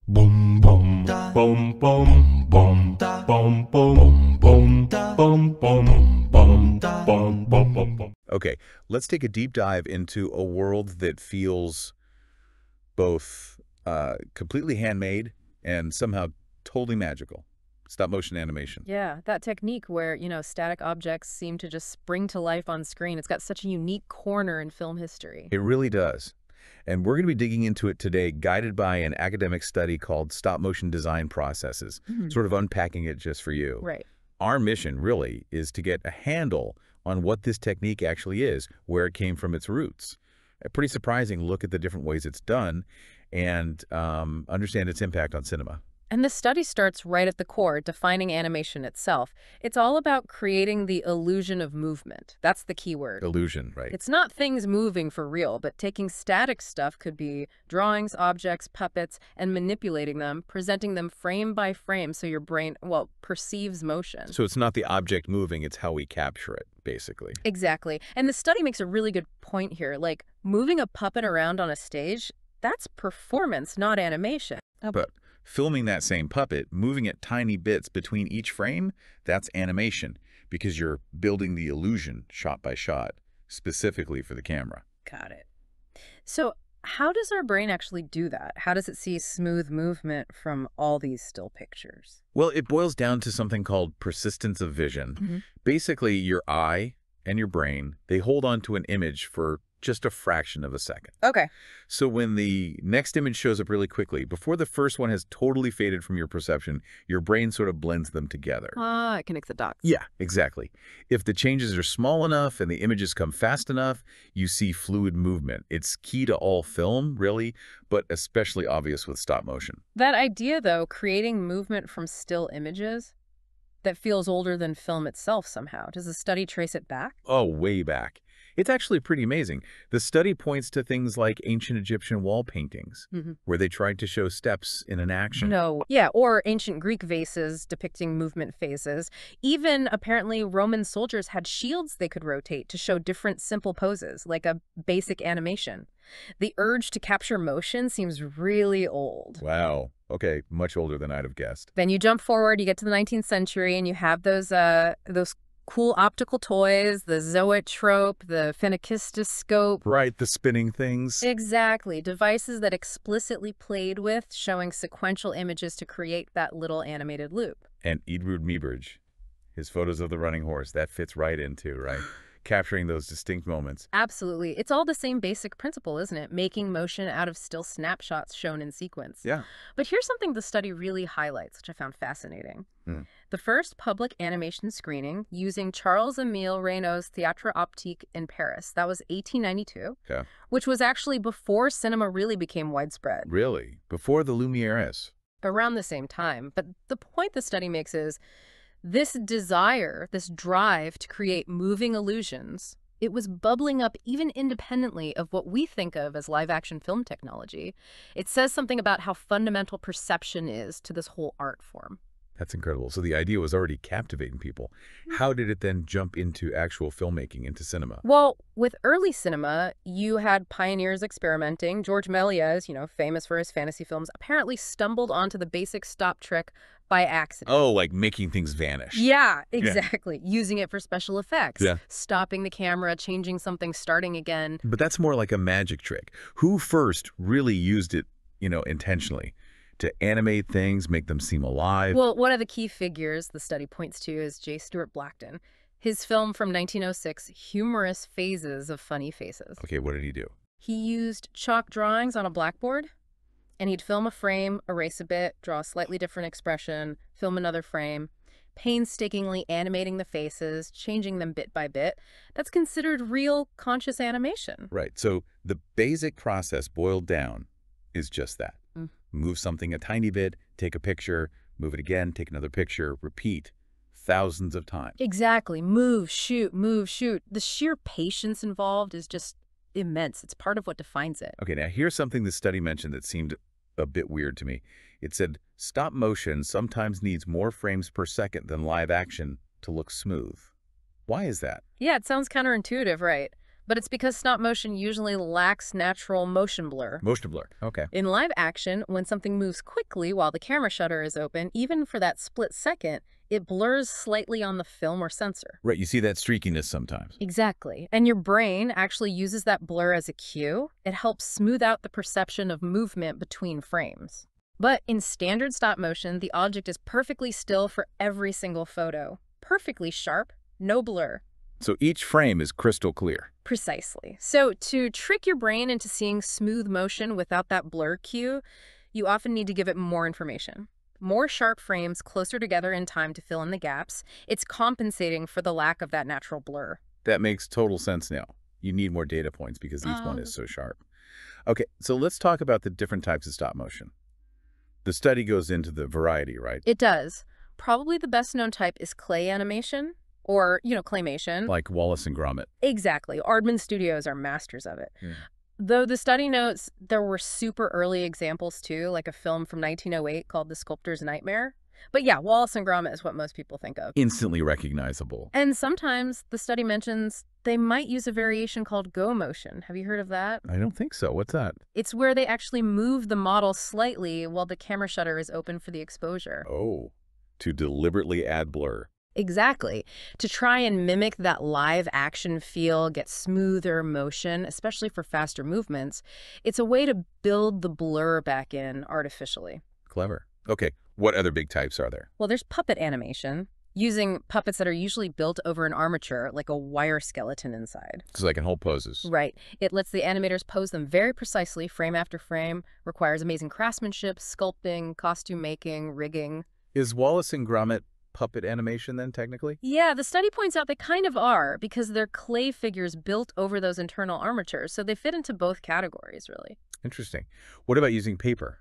Boom boom boom boom boom boom boom boom boom boom boom boom boom. Okay, let's take a deep dive into a world that feels both completely handmade and somehow totally magical. Stop motion animation. Yeah, that technique where, static objects seem to just spring to life on screen. It's got such a unique corner in film history. It really does. And we're going to be digging into it today, guided by an academic study called Stop Motion Design Processes, sort of unpacking it just for you. Right. Our mission, really, is to get a handle on what this technique actually is, where it came from its roots. A pretty surprising look at the different ways it's done and understand its impact on cinema. And the study starts right at the core, defining animation itself. It's all about creating the illusion of movement. That's the key word. Illusion, right? It's not things moving for real, but taking static stuff, could be drawings, objects, puppets, and manipulating them, presenting them frame by frame so your brain, perceives motion. So it's not the object moving, it's how we capture it, basically. Exactly. And the study makes a really good point here. Like, moving a puppet around on a stage, that's performance, not animation. But filming that same puppet, moving it tiny bits between each frame, that's animation, because you're building the illusion shot by shot, specifically for the camera. Got it. So how does our brain actually do that? How does it see smooth movement from all these still pictures? Well, it boils down to something called persistence of vision. Basically, your eye and your brain, they hold on to an image for just a fraction of a second. Okay. So when the next image shows up really quickly, before the first one has totally faded from your perception, your brain sort of blends them together. It connects the dots. Yeah, exactly. If the changes are small enough and the images come fast enough, you see fluid movement. It's key to all film, really, but especially obvious with stop motion. That idea, though, creating movement from still images, that feels older than film itself somehow. Does the study trace it back? Oh, way back. It's actually pretty amazing. The study points to things like ancient Egyptian wall paintings, where they tried to show steps in an action. No. Yeah, or ancient Greek vases depicting movement phases. Even, apparently, Roman soldiers had shields they could rotate to show different simple poses, like a basic animation. The urge to capture motion seems really old. Wow. Okay, much older than I'd have guessed. Then you jump forward, you get to the 19th century, and you have those cool optical toys, the zoetrope, the phenakistoscope. Right, the spinning things. Exactly. Devices that explicitly played with, showing sequential images to create that little animated loop. And Edward Muybridge, his photos of the running horse, that fits right into, right? Capturing those distinct moments. Absolutely. It's all the same basic principle, isn't it? Making motion out of still snapshots shown in sequence. Yeah. But here's something the study really highlights, which I found fascinating. The first public animation screening using Charles-Émile Reynaud's Théâtre Optique in Paris. That was 1892, which was actually before cinema really became widespread. Really? Before the Lumieres? Around the same time. But the point the study makes is this desire, this drive to create moving illusions, it was bubbling up even independently of what we think of as live-action film technology. It says something about how fundamental perception is to this whole art form. That's incredible. So the idea was already captivating people. How did it then jump into actual filmmaking, into cinema? Well, with early cinema, you had pioneers experimenting. George Méliès, famous for his fantasy films, apparently stumbled onto the basic stop trick by accident. Oh, like making things vanish. Yeah, exactly. Yeah. Using it for special effects. Yeah. Stopping the camera, changing something, starting again. But that's more like a magic trick. Who first really used it, intentionally? To animate things, make them seem alive? Well, one of the key figures the study points to is J. Stuart Blackton. His film from 1906, Humorous Phases of Funny Faces. Okay, what did he do? He used chalk drawings on a blackboard, and he'd film a frame, erase a bit, draw a slightly different expression, film another frame, painstakingly animating the faces, changing them bit by bit. That's considered real conscious animation. Right, so the basic process boiled down is just that. Move something a tiny bit, take a picture, move it again, take another picture, repeat thousands of times. Exactly. Move, shoot, move, shoot. The sheer patience involved is just immense. It's part of what defines it. Okay, now here's something the study mentioned that seemed a bit weird to me. It said, stop motion sometimes needs more frames per second than live action to look smooth. Why is that? Yeah, it sounds counterintuitive, right? But it's because stop motion usually lacks natural motion blur. Motion blur. Okay. In live action, when something moves quickly while the camera shutter is open, even for that split second, it blurs slightly on the film or sensor. Right, you see that streakiness sometimes. Exactly. And your brain actually uses that blur as a cue. It helps smooth out the perception of movement between frames. But in standard stop motion, the object is perfectly still for every single photo. Perfectly sharp, no blur. So each frame is crystal clear. Precisely. So to trick your brain into seeing smooth motion without that blur cue, you often need to give it more information. More sharp frames closer together in time to fill in the gaps. It's compensating for the lack of that natural blur. That makes total sense now. You need more data points because each one is so sharp. Okay, so let's talk about the different types of stop motion. The study goes into the variety, right? It does. Probably the best known type is clay animation, or, claymation. Like Wallace and Gromit. Exactly. Aardman Studios are masters of it. Though the study notes there were super early examples too, like a film from 1908 called The Sculptor's Nightmare. But yeah, Wallace and Gromit is what most people think of. Instantly recognizable. And sometimes the study mentions they might use a variation called go motion. Have you heard of that? I don't think so. What's that? It's where they actually move the model slightly while the camera shutter is open for the exposure. Oh, to deliberately add blur. Exactly. To try and mimic that live action feel, get smoother motion, especially for faster movements, it's a way to build the blur back in artificially. Clever. Okay, what other big types are there? Well, there's puppet animation, using puppets that are usually built over an armature, like a wire skeleton inside. So they can hold poses. Right. It lets the animators pose them very precisely, frame after frame, requires amazing craftsmanship, sculpting, costume making, rigging. Is Wallace and Gromit puppet animation then, technically? Yeah, the study points out they kind of are, because they're clay figures built over those internal armatures, so they fit into both categories, really. Interesting. What about using paper?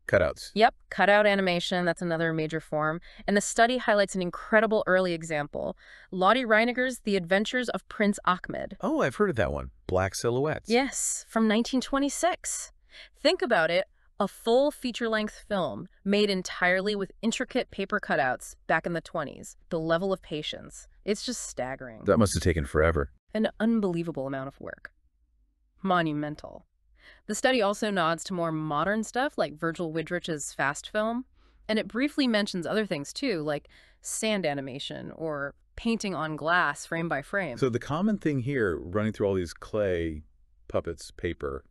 Cutouts? Yep, cutout animation, that's another major form. And the study highlights an incredible early example. Lottie Reiniger's The Adventures of Prince Ahmed. Oh, I've heard of that one. Black silhouettes. Yes, from 1926. Think about it. A full feature-length film made entirely with intricate paper cutouts back in the 20s. The level of patience. It's just staggering. That must have taken forever. An unbelievable amount of work. Monumental. The study also nods to more modern stuff like Virgil Widrich's fast film, and it briefly mentions other things too, like sand animation or painting on glass frame by frame. So the common thing here, running through all these clay puppets, paper,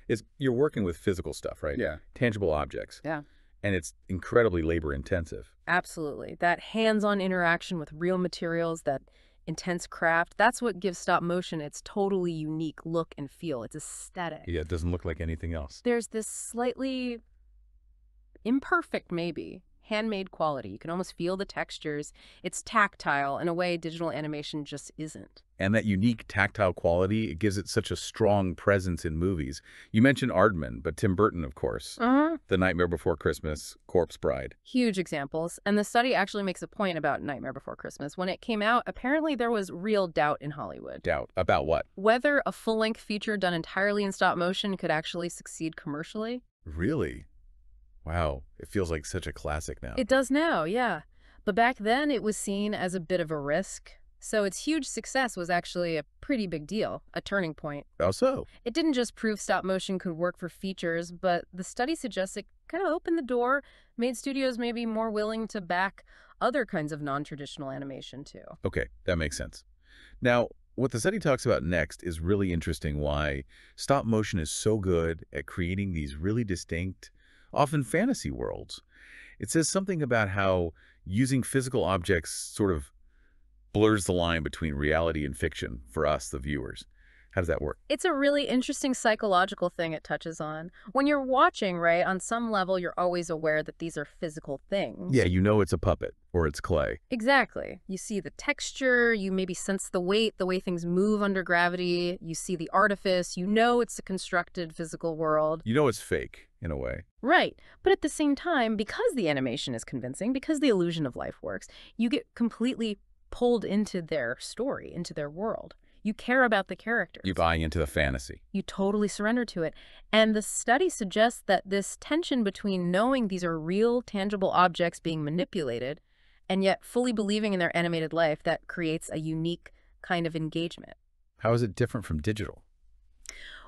is you're working with physical stuff, right? Yeah. Tangible objects. Yeah. And it's incredibly labor intensive. Absolutely. That hands-on interaction with real materials, that intense craft, that's what gives stop motion its totally unique look and feel. It's aesthetic. Yeah, it doesn't look like anything else. There's this slightly imperfect, maybe, handmade quality. You can almost feel the textures. It's tactile in a way digital animation just isn't. And that unique tactile quality, it gives it such a strong presence in movies. You mentioned Aardman, but Tim Burton, of course. The Nightmare Before Christmas, Corpse Bride. Huge examples. And the study actually makes a point about Nightmare Before Christmas. When it came out, apparently there was real doubt in Hollywood. Doubt. About what? Whether a full-length feature done entirely in stop motion could actually succeed commercially. Really? Wow. It feels like such a classic now. It does now, yeah. But back then it was seen as a bit of a risk. So its huge success was actually a pretty big deal, a turning point. How so? It didn't just prove stop motion could work for features, but the study suggests it kind of opened the door, made studios maybe more willing to back other kinds of non-traditional animation too. Okay, that makes sense. Now, what the study talks about next is really interesting, why stop motion is so good at creating these really distinct, often fantasy worlds. It says something about how using physical objects sort of blurs the line between reality and fiction for us, the viewers. How does that work? It's a really interesting psychological thing it touches on. When you're watching, right, on some level, you're always aware that these are physical things. Yeah, you know it's a puppet or it's clay. Exactly. You see the texture, you maybe sense the weight, the way things move under gravity, you see the artifice, you know it's a constructed physical world. You know it's fake, in a way. Right. But at the same time, because the animation is convincing, because the illusion of life works, you get completely pulled into their story, into their world. You care about the characters. You buy into the fantasy. You totally surrender to it. And the study suggests that this tension between knowing these are real, tangible objects being manipulated and yet fully believing in their animated life, that creates a unique kind of engagement. How is it different from digital?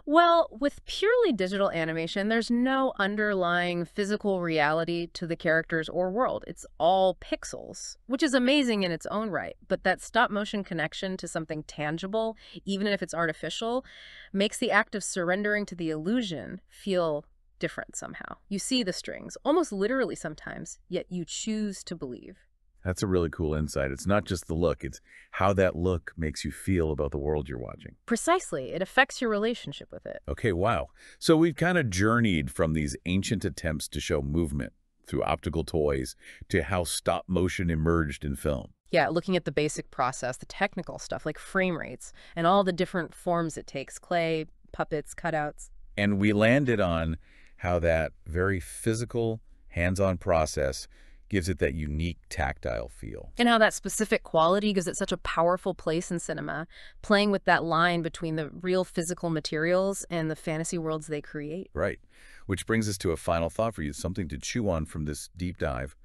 Well, with purely digital animation, there's no underlying physical reality to the characters or world. It's all pixels, which is amazing in its own right. But that stop motion connection to something tangible, even if it's artificial, makes the act of surrendering to the illusion feel different somehow. You see the strings, almost literally sometimes, yet you choose to believe. That's a really cool insight. It's not just the look, it's how that look makes you feel about the world you're watching. Precisely. It affects your relationship with it. Okay, wow. So we've kind of journeyed from these ancient attempts to show movement through optical toys to how stop motion emerged in film. Yeah, looking at the basic process, the technical stuff like frame rates and all the different forms it takes, clay, puppets, cutouts. And we landed on how that very physical, hands-on process gives it that unique tactile feel. And how that specific quality gives it such a powerful place in cinema, playing with that line between the real physical materials and the fantasy worlds they create. Right. Which brings us to a final thought for you, something to chew on from this deep dive.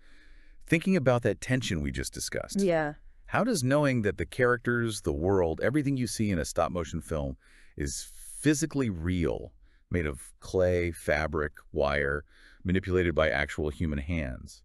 Thinking about that tension we just discussed. Yeah. How does knowing that the characters, the world, everything you see in a stop-motion film is physically real, made of clay, fabric, wire, manipulated by actual human hands,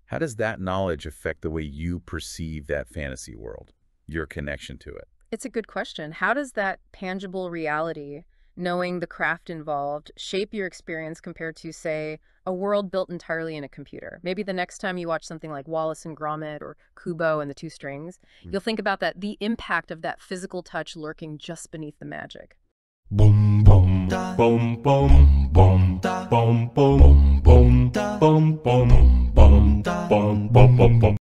how does that knowledge affect the way you perceive that fantasy world, your connection to it? It's a good question. How does that tangible reality, knowing the craft involved, shape your experience compared to, say, a world built entirely in a computer? Maybe the next time you watch something like Wallace and Gromit or Kubo and the Two Strings, you'll think about the impact of that physical touch lurking just beneath the magic. Boom boom boom boom boom boom boom boom boom boom boom boom boom boom boom boom.